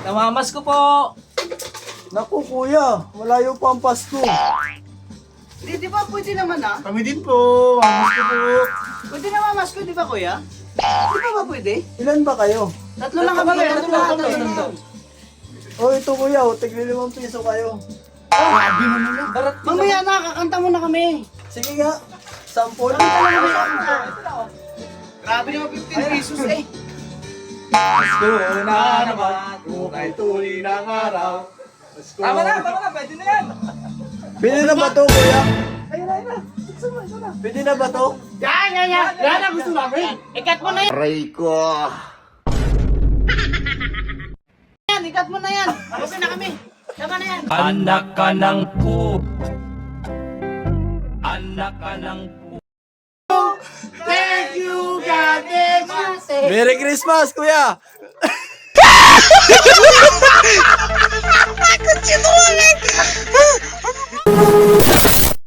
Namamas ko po. Naku kuya, malayo pa ang Pasko. Di ba pwede naman ah? Kami din po. Mamas ko po. Pwede na mamasko, di ba kuya? Di ba pwede? Ilan ba kayo? Tatlo lang kami, tatlo lang. Oh, ito kuya, tigli 5 piso kayo. Grabe naman yan. Mamaya na, kakanta mo na kami. Sige nga, 10. Grabe naman 15 pesos eh. Pasko na naman. Kung ay tuloy ng araw. Pasko. Tama na, pwede na yan. Pwede na ba to kuya? Pwede na ba to? Yan ang gusto namin. Ikat mo na yan. Aray ko. Ikat mo na yan. Okay na kami. Tama na yan. Anak ka ng pu. Anak ka ng pu. Thank you, God bless you. Merry Christmas kuya!